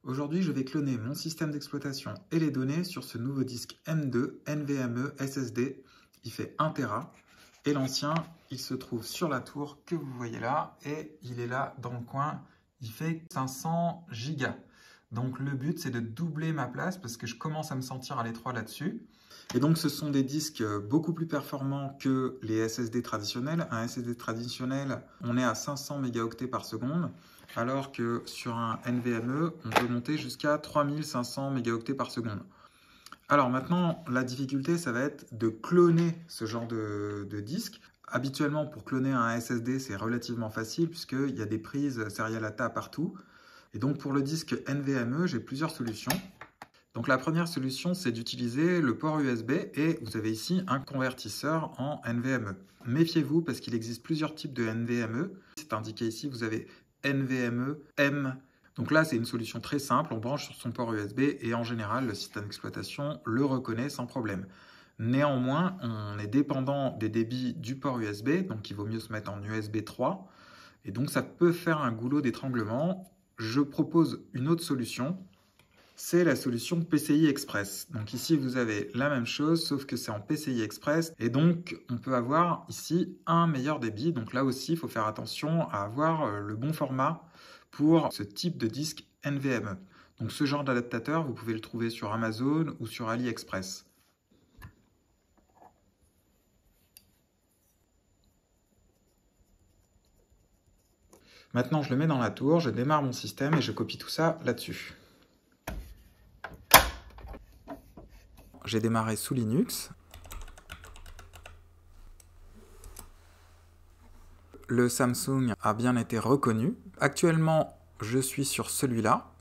Aujourd'hui, je vais cloner mon système d'exploitation et les données sur ce nouveau disque M2 NVMe SSD. Il fait 1 Tera et l'ancien, il se trouve sur la tour que vous voyez là et il est là dans le coin. Il fait 500 Go. Donc le but, c'est de doubler ma place parce que je commence à me sentir à l'étroit là-dessus. Et donc ce sont des disques beaucoup plus performants que les SSD traditionnels. Un SSD traditionnel, on est à 500 mégaoctets par seconde, alors que sur un NVMe, on peut monter jusqu'à 3500 mégaoctets par seconde. Alors maintenant, la difficulté, ça va être de cloner ce genre de disque. Habituellement, pour cloner un SSD, c'est relativement facile puisqu'il y a des prises serial ATA partout. Et donc pour le disque NVMe, j'ai plusieurs solutions. Donc la première solution, c'est d'utiliser le port USB et vous avez ici un convertisseur en NVMe. Méfiez-vous parce qu'il existe plusieurs types de NVMe. C'est indiqué ici, vous avez NVMe M. Donc là, c'est une solution très simple, on branche sur son port USB et en général, le système d'exploitation le reconnaît sans problème. Néanmoins, on est dépendant des débits du port USB, donc il vaut mieux se mettre en USB 3. Et donc ça peut faire un goulot d'étranglement. Je propose une autre solution. C'est la solution PCI Express. Donc ici, vous avez la même chose, sauf que c'est en PCI Express. Et donc, on peut avoir ici un meilleur débit. Donc là aussi, il faut faire attention à avoir le bon format pour ce type de disque NVMe. Donc ce genre d'adaptateur, vous pouvez le trouver sur Amazon ou sur AliExpress. Maintenant, je le mets dans la tour, je démarre mon système et je copie tout ça là-dessus. J'ai démarré sous Linux. Le Samsung a bien été reconnu. Actuellement, je suis sur celui-là.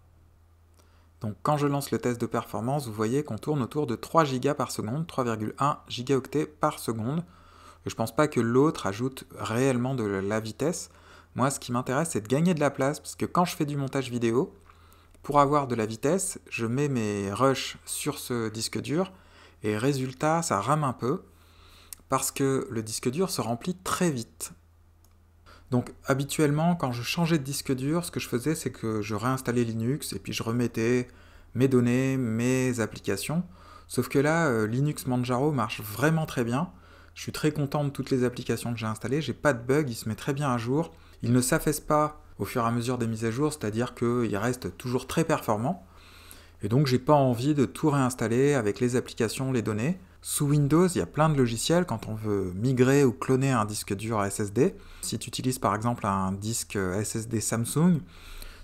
Donc quand je lance le test de performance, vous voyez qu'on tourne autour de 3 Go par seconde, 3,1 gigaoctets par seconde. Et je ne pense pas que l'autre ajoute réellement de la vitesse. Moi, ce qui m'intéresse, c'est de gagner de la place, parce que quand je fais du montage vidéo, pour avoir de la vitesse, je mets mes rushs sur ce disque dur, et résultat, ça rame un peu, parce que le disque dur se remplit très vite. Donc habituellement, quand je changeais de disque dur, ce que je faisais, c'est que je réinstallais Linux, et puis je remettais mes données, mes applications. Sauf que là, Linux Manjaro marche vraiment très bien. Je suis très content de toutes les applications que j'ai installées, j'ai pas de bug, il se met très bien à jour. Il ne s'affaisse pas au fur et à mesure des mises à jour, c'est-à-dire qu'il reste toujours très performant. Et donc j'ai pas envie de tout réinstaller avec les applications, les données. Sous Windows, il y a plein de logiciels quand on veut migrer ou cloner un disque dur SSD. Si tu utilises par exemple un disque SSD Samsung,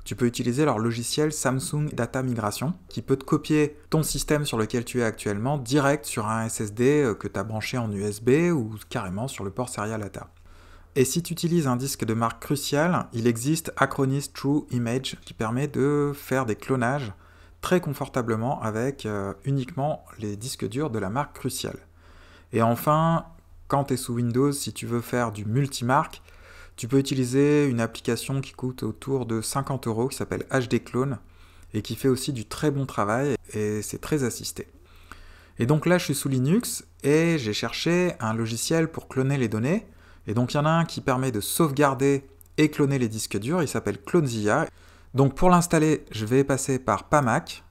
tu peux utiliser leur logiciel Samsung Data Migration qui peut te copier ton système sur lequel tu es actuellement direct sur un SSD que tu as branché en USB ou carrément sur le port serial ATA. Et si tu utilises un disque de marque Crucial, il existe Acronis True Image qui permet de faire des clonages très confortablement avec uniquement les disques durs de la marque Crucial. Et enfin, quand tu es sous Windows, si tu veux faire du multimarque, tu peux utiliser une application qui coûte autour de 50 € qui s'appelle HD Clone et qui fait aussi du très bon travail et c'est très assisté. Et donc là, je suis sous Linux et j'ai cherché un logiciel pour cloner les données. Et donc il y en a un qui permet de sauvegarder et cloner les disques durs, il s'appelle Clonezilla. Donc pour l'installer, je vais passer par Pamac,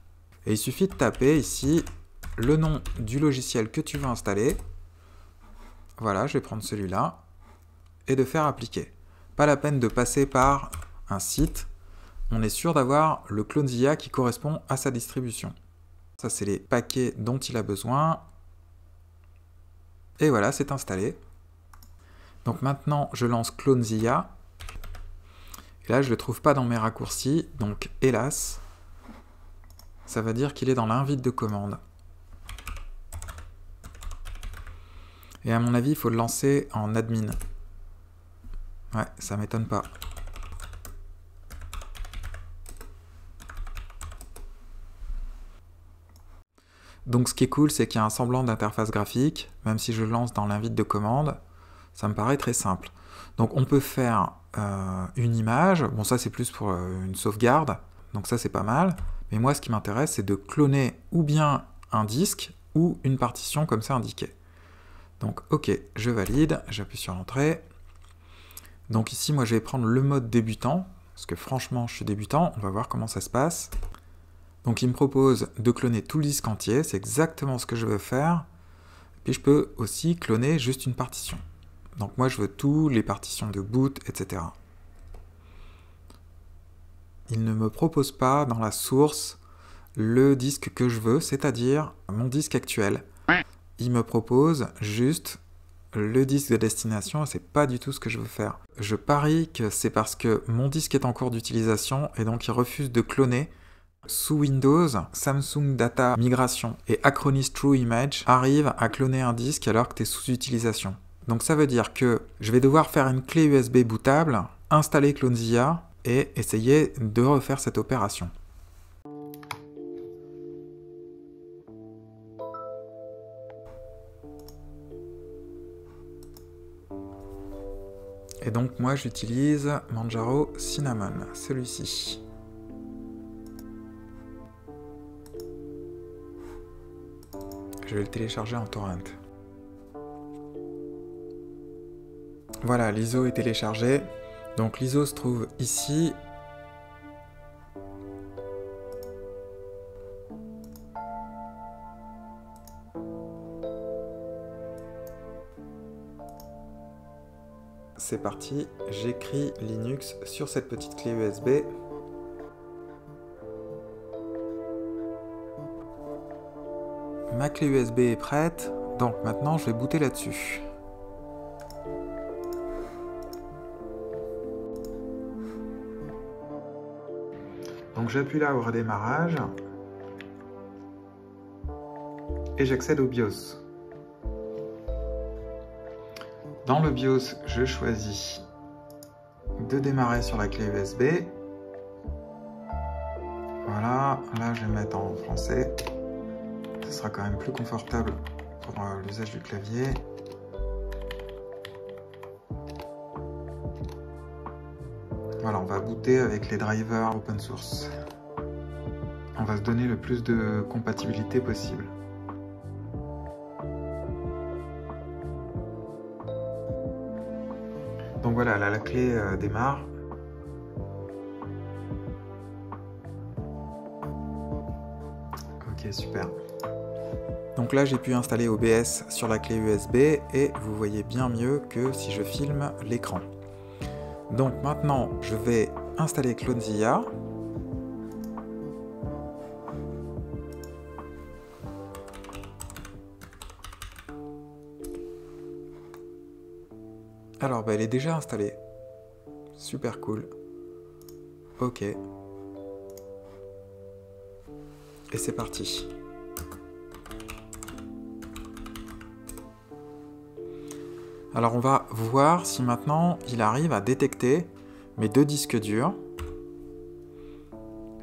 et il suffit de taper ici le nom du logiciel que tu veux installer. Voilà, je vais prendre celui-là, et de faire appliquer. Pas la peine de passer par un site, on est sûr d'avoir le Clonezilla qui correspond à sa distribution. Ça c'est les paquets dont il a besoin. Et voilà, c'est installé. Donc maintenant, je lance Clonezilla. Et là, je ne le trouve pas dans mes raccourcis. Donc, hélas, ça va dire qu'il est dans l'invite de commande. Et à mon avis, il faut le lancer en admin. Ouais, ça m'étonne pas. Donc, ce qui est cool, c'est qu'il y a un semblant d'interface graphique. Même si je le lance dans l'invite de commande, ça me paraît très simple. Donc on peut faire une image, bon ça c'est plus pour une sauvegarde, donc ça c'est pas mal, mais moi ce qui m'intéresse c'est de cloner ou bien un disque ou une partition comme c'est indiqué. Donc ok, je valide, j'appuie sur Entrée. Donc ici moi je vais prendre le mode débutant, parce que franchement je suis débutant, on va voir comment ça se passe. Donc il me propose de cloner tout le disque entier, c'est exactement ce que je veux faire. Puis je peux aussi cloner juste une partition. Donc moi je veux tous les partitions de boot, etc. Il ne me propose pas dans la source le disque que je veux, c'est-à-dire mon disque actuel. Il me propose juste le disque de destination et c'est pas du tout ce que je veux faire. Je parie que c'est parce que mon disque est en cours d'utilisation et donc il refuse de cloner. Sous Windows, Samsung Data Migration et Acronis True Image arrivent à cloner un disque alors que tu es sous utilisation. Donc ça veut dire que je vais devoir faire une clé USB bootable, installer Clonezilla et essayer de refaire cette opération. Et donc moi j'utilise Manjaro Cinnamon, celui-ci. Je vais le télécharger en torrent. Voilà, l'ISO est téléchargé. Donc l'ISO se trouve ici. C'est parti, j'écris Linux sur cette petite clé USB. Ma clé USB est prête, donc maintenant je vais booter là-dessus. Donc j'appuie là au redémarrage et j'accède au BIOS. Dans le BIOS, je choisis de démarrer sur la clé USB. Voilà, là je vais mettre en français. Ce sera quand même plus confortable pour l'usage du clavier. Voilà, on va booter avec les drivers open source. On va se donner le plus de compatibilité possible. Donc voilà, là la clé démarre. Ok, super. Donc là j'ai pu installer OBS sur la clé USB et vous voyez bien mieux que si je filme l'écran. Donc maintenant je vais installer Clonezilla. Alors elle est déjà installée. Super cool. Ok. Et c'est parti. Alors on va voir si maintenant il arrive à détecter mes deux disques durs.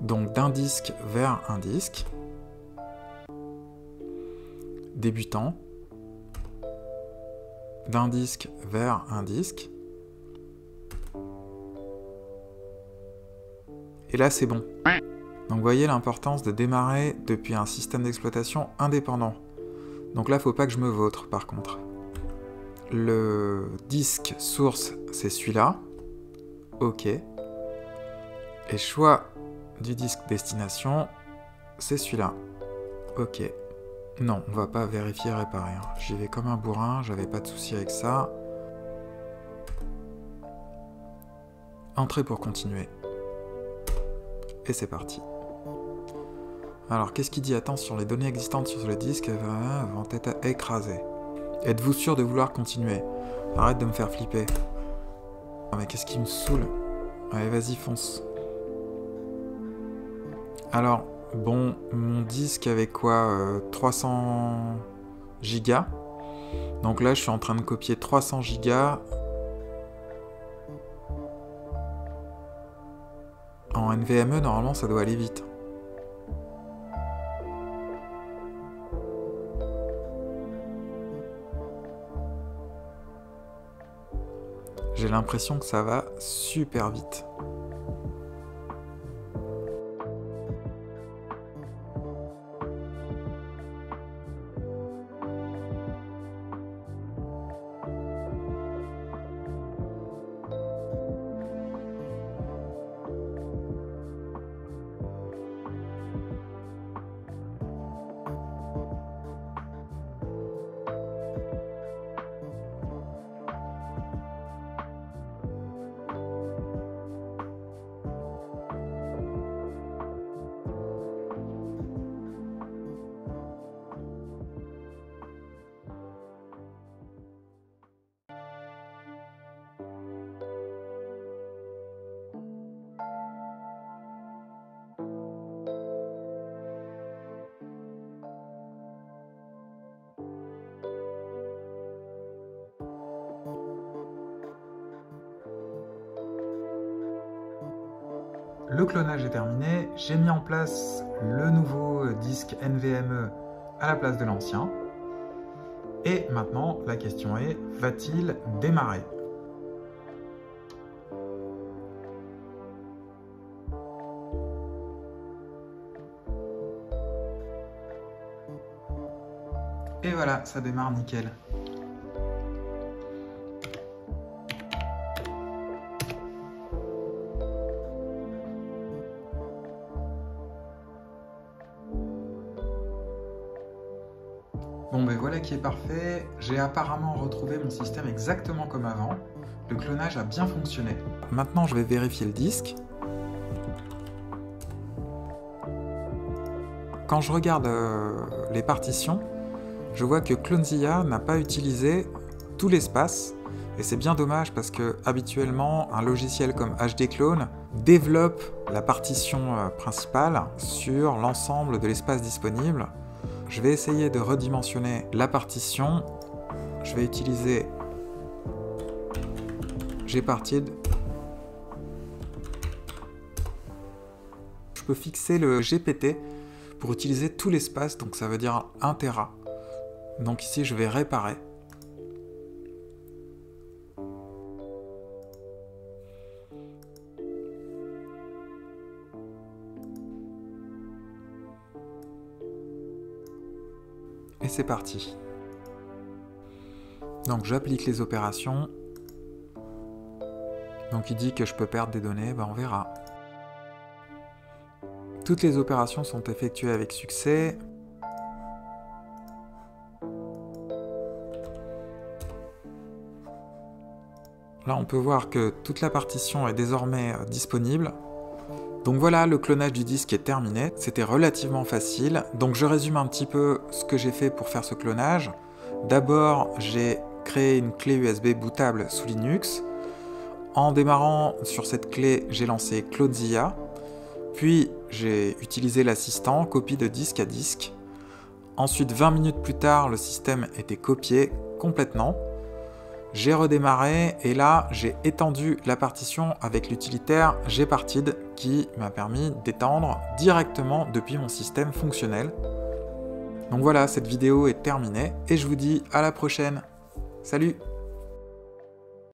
Donc d'un disque vers un disque. Débutant. D'un disque vers un disque. Et là c'est bon. Donc vous voyez l'importance de démarrer depuis un système d'exploitation indépendant. Donc là faut pas que je me vautre par contre. Le disque source c'est celui-là. Ok. Et choix du disque destination c'est celui-là. Ok. Non, on va pas vérifier et réparer. Hein. J'y vais comme un bourrin, j'avais pas de souci avec ça. Entrée pour continuer. Et c'est parti. Alors, qu'est-ce qu'il dit? Attention, les données existantes sur le disque vont être écrasées. Êtes-vous sûr de vouloir continuer? Arrête de me faire flipper. Oh, mais qu'est-ce qui me saoule? Allez, vas-y, fonce. Alors, bon, mon disque avait quoi 300 gigas. Donc là, je suis en train de copier 300 gigas en NVMe. Normalement, ça doit aller vite. J'ai l'impression que ça va super vite. le clonage est terminé, j'ai mis en place le nouveau disque NVMe à la place de l'ancien. Et maintenant, la question est, va-t-il démarrer ? Et voilà, ça démarre nickel. Bon ben voilà qui est parfait, j'ai apparemment retrouvé mon système exactement comme avant, le clonage a bien fonctionné. Maintenant je vais vérifier le disque. Quand je regarde les partitions, je vois que Clonezilla n'a pas utilisé tout l'espace, et c'est bien dommage parce que habituellement un logiciel comme HD Clone développe la partition principale sur l'ensemble de l'espace disponible. Je vais essayer de redimensionner la partition. Je vais utiliser Gparted. Je peux fixer le GPT pour utiliser tout l'espace, donc ça veut dire 1 Tera. Donc ici je vais réparer. Et c'est parti. Donc j'applique les opérations. Donc il dit que je peux perdre des données, ben on verra. Toutes les opérations sont effectuées avec succès. Là on peut voir que toute la partition est désormais disponible. Donc voilà, le clonage du disque est terminé, c'était relativement facile. Donc je résume un petit peu ce que j'ai fait pour faire ce clonage. D'abord, j'ai créé une clé USB bootable sous Linux. En démarrant sur cette clé, j'ai lancé Clonezilla. Puis j'ai utilisé l'assistant copie de disque à disque. Ensuite, 20 minutes plus tard, le système était copié complètement. J'ai redémarré et là j'ai étendu la partition avec l'utilitaire Gparted qui m'a permis d'étendre directement depuis mon système fonctionnel. Donc voilà, cette vidéo est terminée et je vous dis à la prochaine. Salut!